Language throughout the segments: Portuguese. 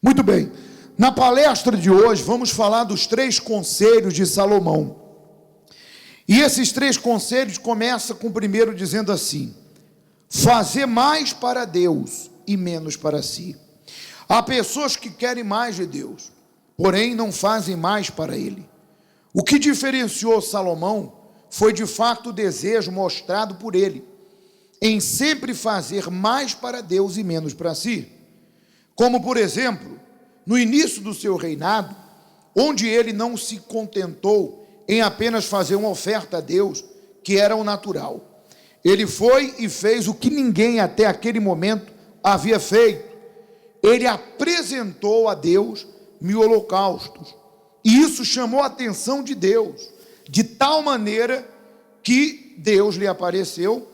Muito bem, na palestra de hoje vamos falar dos 3 conselhos de Salomão. E esses 3 conselhos começam com o primeiro dizendo assim: fazer mais para Deus e menos para si. Há pessoas que querem mais de Deus, porém não fazem mais para Ele. O que diferenciou Salomão foi de fato o desejo mostrado por ele, em sempre fazer mais para Deus e menos para si. Como, por exemplo, no início do seu reinado, onde ele não se contentou em apenas fazer uma oferta a Deus, que era o natural. Ele foi e fez o que ninguém até aquele momento havia feito. Ele apresentou a Deus 1000 holocaustos. E isso chamou a atenção de Deus, de tal maneira que Deus lhe apareceu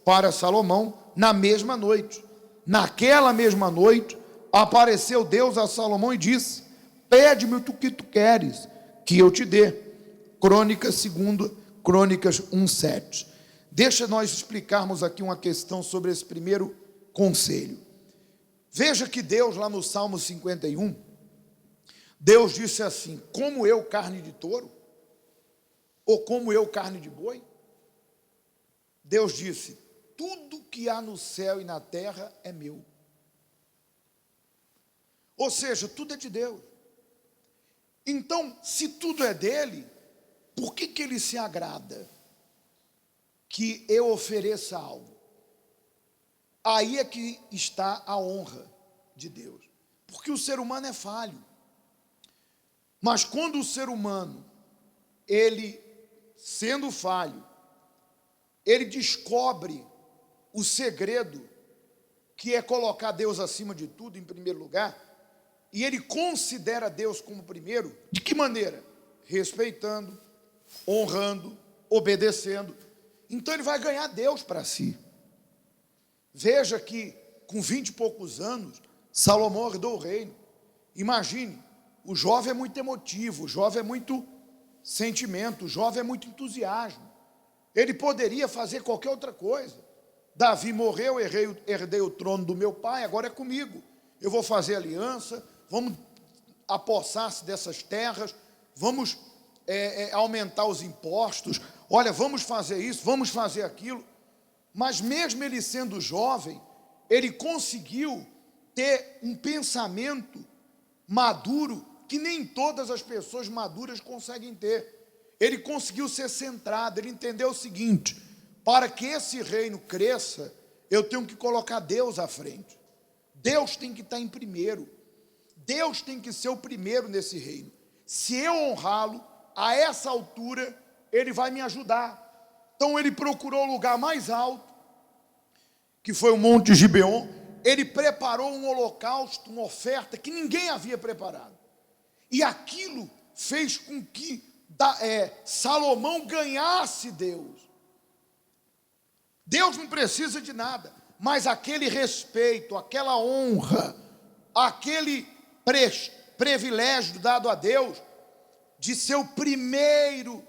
para Salomão na mesma noite. Naquela mesma noite, apareceu Deus a Salomão e disse: pede-me o que tu queres, que eu te dê. Crônicas 2, Crônicas 1:7. Deixa nós explicarmos aqui uma questão sobre esse primeiro conselho. Veja que Deus, lá no Salmo 51, Deus disse assim: como eu carne de touro? Ou como eu carne de boi? Deus disse: tudo que há no céu e na terra é meu. Ou seja, tudo é de Deus. Então, se tudo é dele, por que ele se agrada que eu ofereça algo? Aí é que está a honra de Deus. Porque o ser humano é falho. Mas quando o ser humano, ele sendo falho, ele descobre o segredo, que é colocar Deus acima de tudo, em primeiro lugar, e ele considera Deus como primeiro, de que maneira? Respeitando, honrando, obedecendo. Então ele vai ganhar Deus para si. Veja que com 20 e poucos anos, Salomão herdou o reino. Imagine, o jovem é muito emotivo, o jovem é muito sentimento, o jovem é muito entusiasmo. Ele poderia fazer qualquer outra coisa. Davi morreu, herdei o trono do meu pai, agora é comigo. Eu vou fazer aliança, vamos apossar-se dessas terras, vamos aumentar os impostos, olha, vamos fazer isso, vamos fazer aquilo. Mas mesmo ele sendo jovem, ele conseguiu ter um pensamento maduro que nem todas as pessoas maduras conseguem ter. Ele conseguiu ser centrado, ele entendeu o seguinte: para que esse reino cresça, eu tenho que colocar Deus à frente. Deus tem que estar em primeiro. Deus tem que ser o primeiro nesse reino. Se eu honrá-lo, a essa altura, ele vai me ajudar. Então ele procurou o lugar mais alto, que foi o Monte Gibeon. Ele preparou um holocausto, uma oferta que ninguém havia preparado. E aquilo fez com que Salomão ganhasse Deus. Deus não precisa de nada, mas aquele respeito, aquela honra, aquele privilégio dado a Deus, de ser o primeiro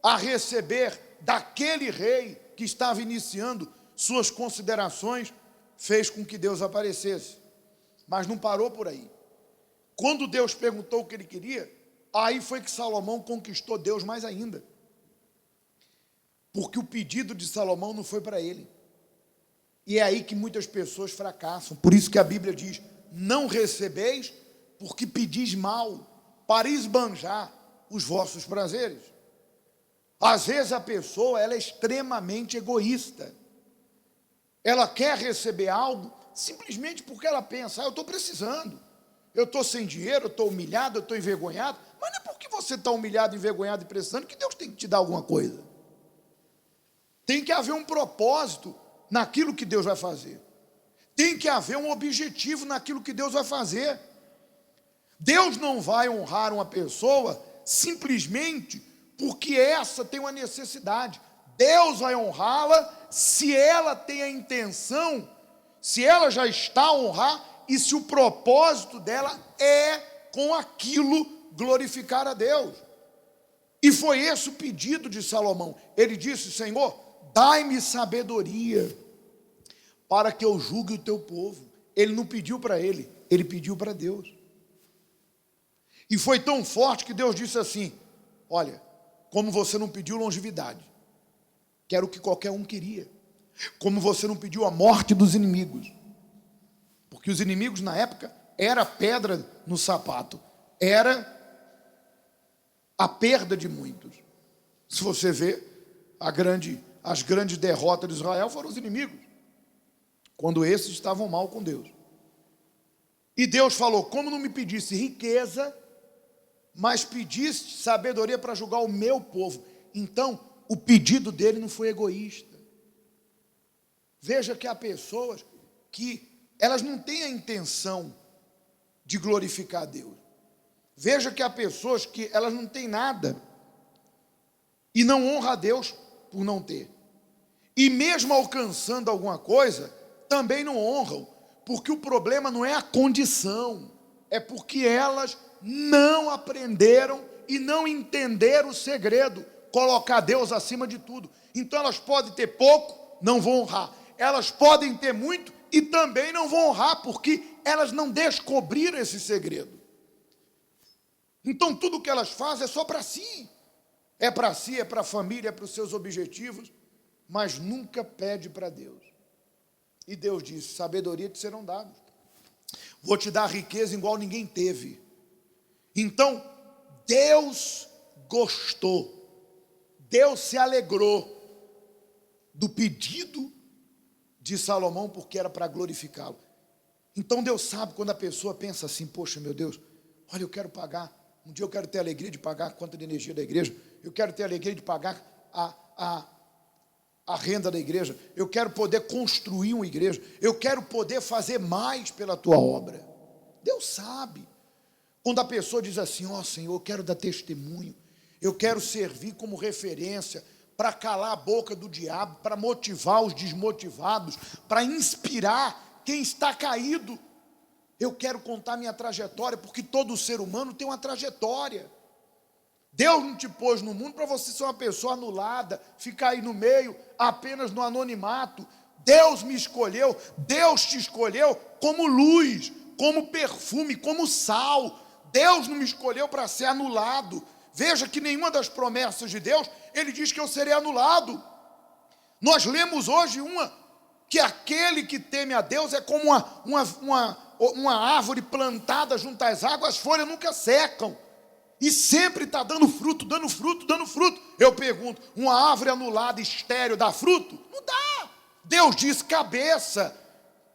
a receber daquele rei que estava iniciando suas considerações, fez com que Deus aparecesse. Mas não parou por aí. Quando Deus perguntou o que ele queria, aí foi que Salomão conquistou Deus mais ainda. Porque o pedido de Salomão não foi para ele. E é aí que muitas pessoas fracassam. Por isso que a Bíblia diz: não recebeis porque pedis mal, para esbanjar os vossos prazeres. Às vezes a pessoa, ela é extremamente egoísta. Ela quer receber algo simplesmente porque ela pensa: eu estou precisando, eu estou sem dinheiro, eu estou humilhado, eu estou envergonhado. Mas não é porque você está humilhado, envergonhado e precisando que Deus tem que te dar alguma coisa. Tem que haver um propósito naquilo que Deus vai fazer. Tem que haver um objetivo naquilo que Deus vai fazer. Deus não vai honrar uma pessoa simplesmente porque essa tem uma necessidade. Deus vai honrá-la se ela tem a intenção, se ela já está a honrar e se o propósito dela é com aquilo glorificar a Deus. E foi esse o pedido de Salomão. Ele disse: Senhor, dai-me sabedoria para que eu julgue o teu povo. Ele não pediu para ele, ele pediu para Deus. E foi tão forte que Deus disse assim: olha, como você não pediu longevidade, que era o que qualquer um queria, como você não pediu a morte dos inimigos, porque os inimigos na época era pedra no sapato, era a perda de muitos. Se você vê, as grandes derrotas de Israel foram os inimigos, quando esses estavam mal com Deus. E Deus falou: como não me pedisse riqueza, mas pediste sabedoria para julgar o meu povo. Então, o pedido dele não foi egoísta. Veja que há pessoas que elas não têm a intenção de glorificar a Deus. Veja que há pessoas que elas não têm nada e não honram a Deus por não ter. E mesmo alcançando alguma coisa, também não honram, porque o problema não é a condição, é porque elas não aprenderam e não entenderam o segredo, colocar Deus acima de tudo. Então elas podem ter pouco, não vão honrar. Elas podem ter muito e também não vão honrar, porque elas não descobriram esse segredo. Então tudo que elas fazem é só para si. É para si, é para a família, é para os seus objetivos, mas nunca pede para Deus. E Deus disse: sabedoria te serão dados. Vou te dar riqueza igual ninguém teve. Então, Deus gostou, Deus se alegrou do pedido de Salomão, porque era para glorificá-lo. Então Deus sabe quando a pessoa pensa assim: poxa, meu Deus, olha, eu quero pagar, um dia eu quero ter a alegria de pagar a conta de energia da igreja, eu quero ter a alegria de pagar a renda da igreja, eu quero poder construir uma igreja, eu quero poder fazer mais pela tua obra. Deus sabe. Quando a pessoa diz assim: ó Senhor, eu quero dar testemunho, eu quero servir como referência, para calar a boca do diabo, para motivar os desmotivados, para inspirar quem está caído. Eu quero contar minha trajetória, porque todo ser humano tem uma trajetória. Deus não te pôs no mundo para você ser uma pessoa anulada, ficar aí no meio, apenas no anonimato. Deus me escolheu, Deus te escolheu como luz, como perfume, como sal. Deus não me escolheu para ser anulado. Veja que nenhuma das promessas de Deus, ele diz que eu serei anulado. Nós lemos hoje que aquele que teme a Deus é como uma árvore plantada junto às águas, as folhas nunca secam. E sempre está dando fruto, dando fruto, dando fruto. Eu pergunto: uma árvore anulada, estéril, dá fruto? Não dá. Deus disse cabeça.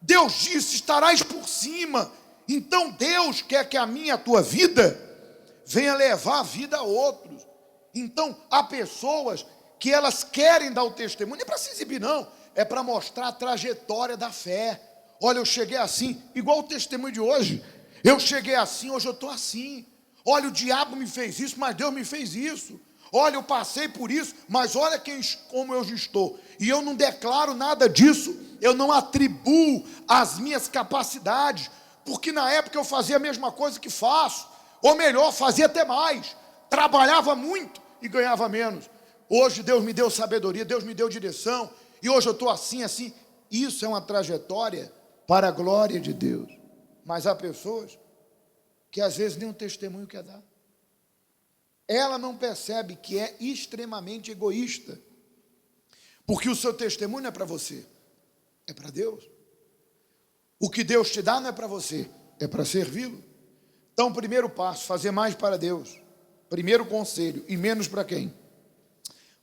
Deus disse estarás por cima. Então Deus quer que a minha e a tua vida venha levar a vida a outros. Então há pessoas que elas querem dar o testemunho, não é para se exibir não, é para mostrar a trajetória da fé. Olha, eu cheguei assim, igual o testemunho de hoje. Eu cheguei assim, hoje eu estou assim. Olha, o diabo me fez isso, mas Deus me fez isso. Olha, eu passei por isso, mas olha como eu estou. E eu não declaro nada disso, eu não atribuo as minhas capacidades, porque na época eu fazia a mesma coisa que faço, ou melhor, fazia até mais, trabalhava muito e ganhava menos. Hoje Deus me deu sabedoria, Deus me deu direção, e hoje eu estou assim. Isso é uma trajetória para a glória de Deus. Mas há pessoas que às vezes nem um testemunho quer dar. Ela não percebe que é extremamente egoísta, porque o seu testemunho não é para você, é para Deus. O que Deus te dá não é para você, é para servi-lo. Então, primeiro passo, fazer mais para Deus. Primeiro conselho, e menos para quem?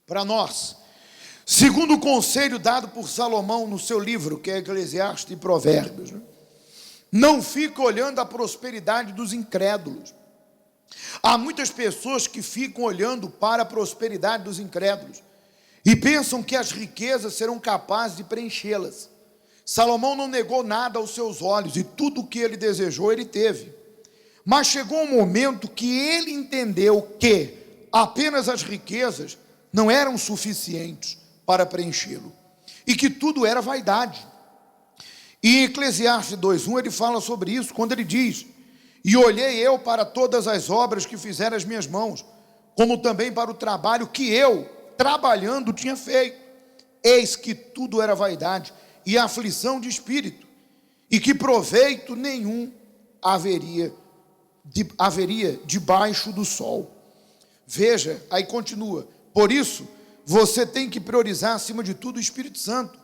Para nós. Segundo conselho dado por Salomão no seu livro, que é Eclesiastes e Provérbios: não fica olhando a prosperidade dos incrédulos. Há muitas pessoas que ficam olhando para a prosperidade dos incrédulos e pensam que as riquezas serão capazes de preenchê-las. Salomão não negou nada aos seus olhos, e tudo o que ele desejou, ele teve. Mas chegou um momento que ele entendeu que apenas as riquezas não eram suficientes para preenchê-lo, e que tudo era vaidade. E em Eclesiastes 2:1 ele fala sobre isso, quando ele diz: e olhei eu para todas as obras que fizeram as minhas mãos, como também para o trabalho que eu, trabalhando, tinha feito. Eis que tudo era vaidade e aflição de espírito, e que proveito nenhum haveria debaixo do sol. Veja, aí continua: por isso, você tem que priorizar acima de tudo o Espírito Santo,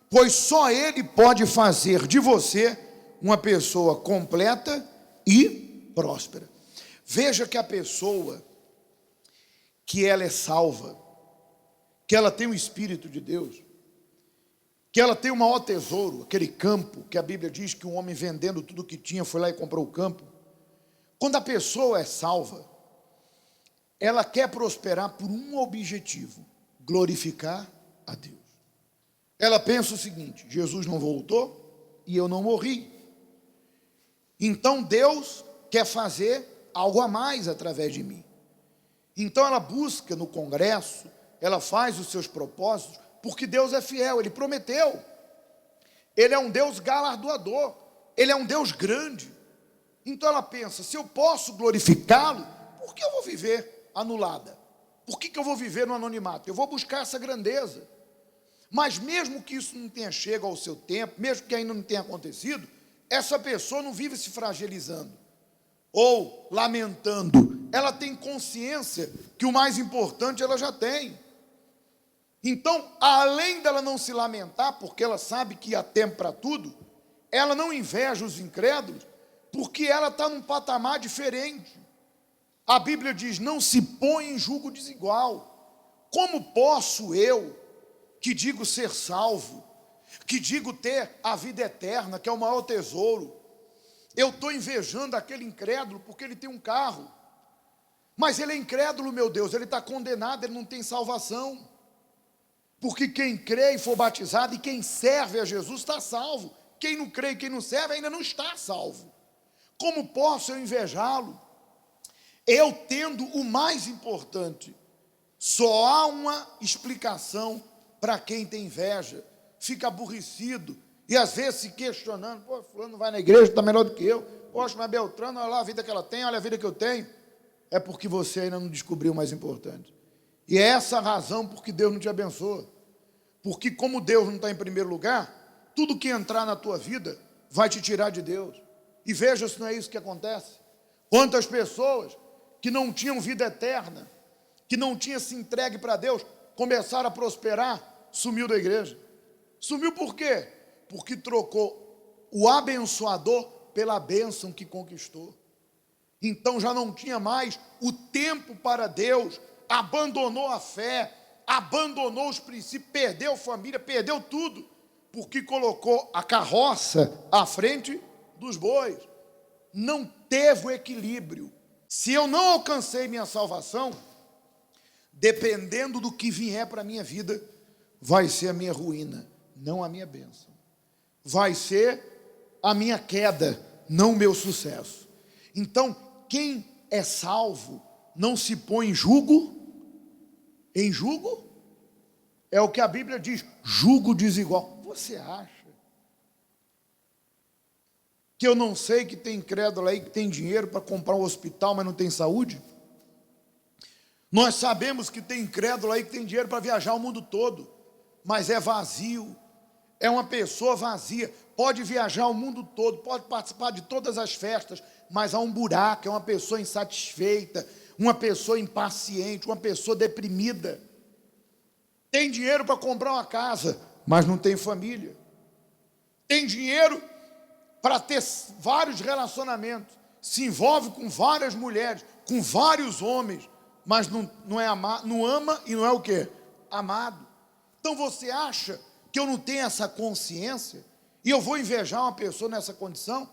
pois só Ele pode fazer de você uma pessoa completa e próspera. Veja que a pessoa que ela é salva, que ela tem o Espírito de Deus, que ela tem o maior tesouro, aquele campo que a Bíblia diz que um homem vendendo tudo o que tinha foi lá e comprou o campo. Quando a pessoa é salva, ela quer prosperar por um objetivo: glorificar a Deus. Ela pensa o seguinte: Jesus não voltou e eu não morri, então Deus quer fazer algo a mais através de mim. Então ela busca no congresso, ela faz os seus propósitos, porque Deus é fiel, Ele prometeu. Ele é um Deus galardoador, Ele é um Deus grande. Então ela pensa: se eu posso glorificá-lo, por que eu vou viver anulada? Por que eu vou viver no anonimato? Eu vou buscar essa grandeza. Mas mesmo que isso não tenha chegado ao seu tempo, mesmo que ainda não tenha acontecido, essa pessoa não vive se fragilizando ou lamentando. Ela tem consciência que o mais importante ela já tem. Então, além dela não se lamentar, porque ela sabe que há tempo para tudo, ela não inveja os incrédulos, porque ela está num patamar diferente. A Bíblia diz: não se põe em julgo desigual. Como posso eu, que digo ser salvo, que digo ter a vida eterna, que é o maior tesouro, eu estou invejando aquele incrédulo porque ele tem um carro, mas ele é incrédulo, meu Deus, ele está condenado, ele não tem salvação, porque quem crê e for batizado e quem serve a Jesus está salvo. Quem não crê e quem não serve ainda não está salvo. Como posso eu invejá-lo? Eu tendo o mais importante. Só há uma explicação para quem tem inveja, fica aborrecido e às vezes se questionando: pô, fulano vai na igreja, está melhor do que eu. Poxa, mas Beltrano, olha lá a vida que ela tem, olha a vida que eu tenho. É porque você ainda não descobriu o mais importante. E é essa a razão porque Deus não te abençoa. Porque como Deus não está em primeiro lugar, tudo que entrar na tua vida vai te tirar de Deus. E veja se não é isso que acontece. Quantas pessoas que não tinham vida eterna, que não tinham se entregue para Deus, começaram a prosperar, sumiu da igreja. Sumiu por quê? Porque trocou o abençoador pela bênção que conquistou. Então já não tinha mais o tempo para Deus, abandonou a fé, abandonou os princípios, perdeu família, perdeu tudo, porque colocou a carroça à frente dos bois. Não teve o equilíbrio. Se eu não alcancei minha salvação, dependendo do que vier para a minha vida, vai ser a minha ruína, não a minha bênção. Vai ser a minha queda, não o meu sucesso. Então, quem é salvo não se põe em julgo. Em julgo? É o que a Bíblia diz: julgo desigual. Você acha que eu não sei que tem incrédulo aí que tem dinheiro para comprar um hospital, mas não tem saúde? Nós sabemos que tem incrédulo aí que tem dinheiro para viajar o mundo todo, mas é vazio, é uma pessoa vazia. Pode viajar o mundo todo, pode participar de todas as festas, mas há um buraco, é uma pessoa insatisfeita, uma pessoa impaciente, uma pessoa deprimida. Tem dinheiro para comprar uma casa, mas não tem família. Tem dinheiro para ter vários relacionamentos, se envolve com várias mulheres, com vários homens, mas não é amado, não ama e não é o quê? Amado. Então você acha que eu não tenho essa consciência e eu vou invejar uma pessoa nessa condição?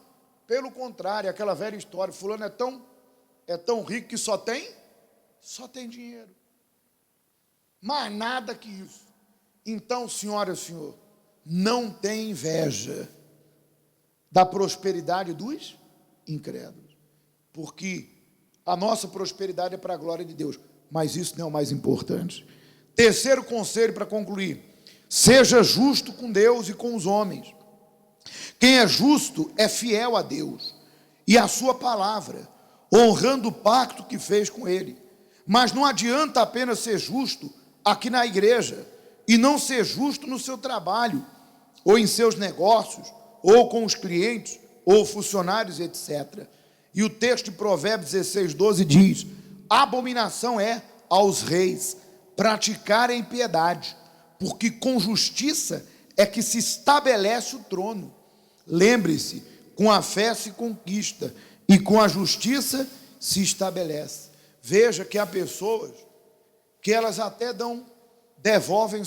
Pelo contrário, aquela velha história: fulano é tão rico que só tem dinheiro. Mais nada que isso. Então, senhora e senhor, não tem inveja da prosperidade dos incrédulos, porque a nossa prosperidade é para a glória de Deus, mas isso não é o mais importante. Terceiro conselho para concluir: seja justo com Deus e com os homens. Quem é justo é fiel a Deus e à sua palavra, honrando o pacto que fez com ele. Mas não adianta apenas ser justo aqui na igreja e não ser justo no seu trabalho, ou em seus negócios, ou com os clientes, ou funcionários, etc. E o texto de Provérbios 16:12 diz: abominação é aos reis praticarem impiedade, porque com justiça é que se estabelece o trono. Lembre-se, com a fé se conquista, e com a justiça se estabelece. Veja que há pessoas que elas até devolvem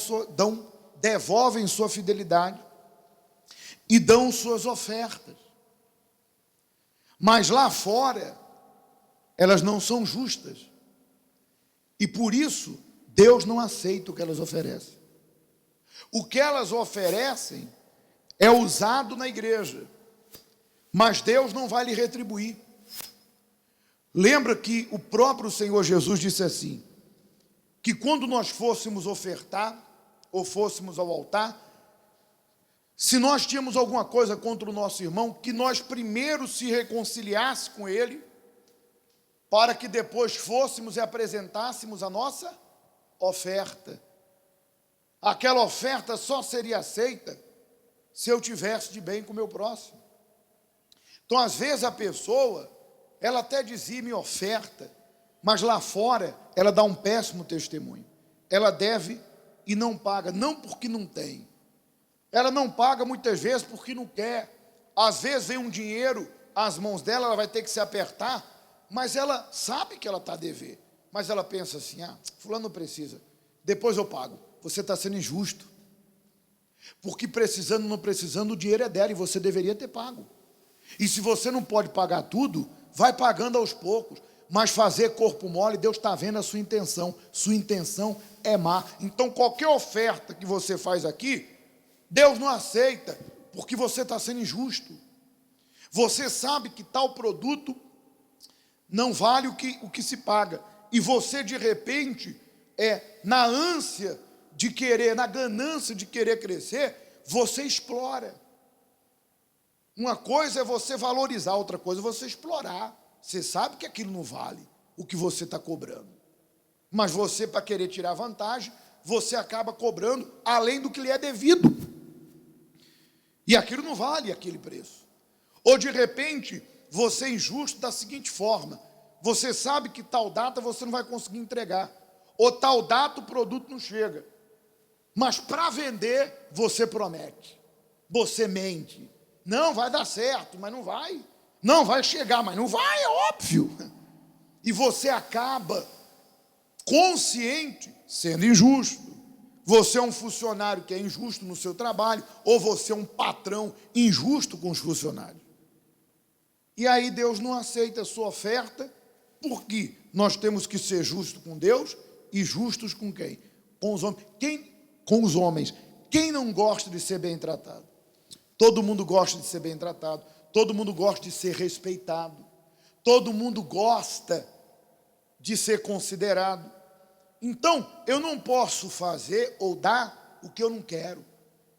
sua fidelidade e dão suas ofertas, mas lá fora elas não são justas, e por isso Deus não aceita o que elas oferecem. O que elas oferecem é usado na igreja, mas Deus não vai lhe retribuir. Lembra que o próprio Senhor Jesus disse assim, que quando nós fôssemos ofertar, ou fôssemos ao altar, se nós tínhamos alguma coisa contra o nosso irmão, que nós primeiro se reconciliasse com ele, para que depois fôssemos e apresentássemos a nossa oferta. Aquela oferta só seria aceita se eu tivesse de bem com o meu próximo. Então, às vezes, a pessoa, ela até dizime oferta, mas lá fora ela dá um péssimo testemunho. Ela deve e não paga, não porque não tem. Ela não paga muitas vezes porque não quer. Às vezes vem um dinheiro às mãos dela, ela vai ter que se apertar, mas ela sabe que ela está a dever. Mas ela pensa assim, fulano não precisa, depois eu pago. Você está sendo injusto. Porque precisando ou não precisando, o dinheiro é dela e você deveria ter pago. E se você não pode pagar tudo, vai pagando aos poucos. Mas fazer corpo mole, Deus está vendo a sua intenção. Sua intenção é má. Então qualquer oferta que você faz aqui, Deus não aceita, porque você está sendo injusto. Você sabe que tal produto não vale o que se paga. E você, de repente, na ânsia de querer, na ganância de querer crescer, você explora. Uma coisa é você valorizar, outra coisa é você explorar. Você sabe que aquilo não vale o que você está cobrando. Mas você, para querer tirar vantagem, você acaba cobrando além do que lhe é devido. E aquilo não vale aquele preço. Ou, de repente, você é injusto da seguinte forma: você sabe que tal data você não vai conseguir entregar, ou tal data o produto não chega, mas para vender você promete, você mente. Não, vai dar certo, mas não vai. Não, vai chegar, mas não vai, é óbvio. E você acaba consciente sendo injusto. Você é um funcionário que é injusto no seu trabalho, ou você é um patrão injusto com os funcionários. E aí Deus não aceita a sua oferta, porque nós temos que ser justos com Deus e justos com quem? Com os homens. Com os homens. Quem não gosta de ser bem tratado? Todo mundo gosta de ser bem tratado. Todo mundo gosta de ser respeitado. Todo mundo gosta de ser considerado. Então, eu não posso fazer ou dar o que eu não quero.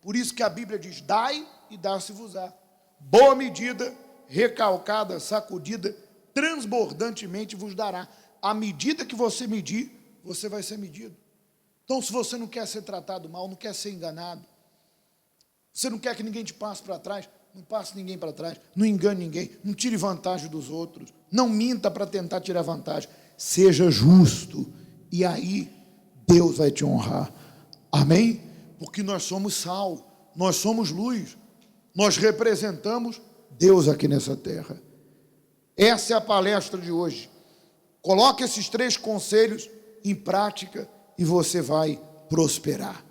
Por isso que a Bíblia diz, dai e dá-se-vos-á. Boa medida, recalcada, sacudida, transbordantemente vos dará. À medida que você medir, você vai ser medido. Então, se você não quer ser tratado mal, não quer ser enganado, você não quer que ninguém te passe para trás, não passe ninguém para trás, não engane ninguém, não tire vantagem dos outros, não minta para tentar tirar vantagem, seja justo, e aí Deus vai te honrar, amém? Porque nós somos sal, nós somos luz, nós representamos Deus aqui nessa terra. Essa é a palestra de hoje. Coloque esses 3 conselhos em prática e você vai prosperar.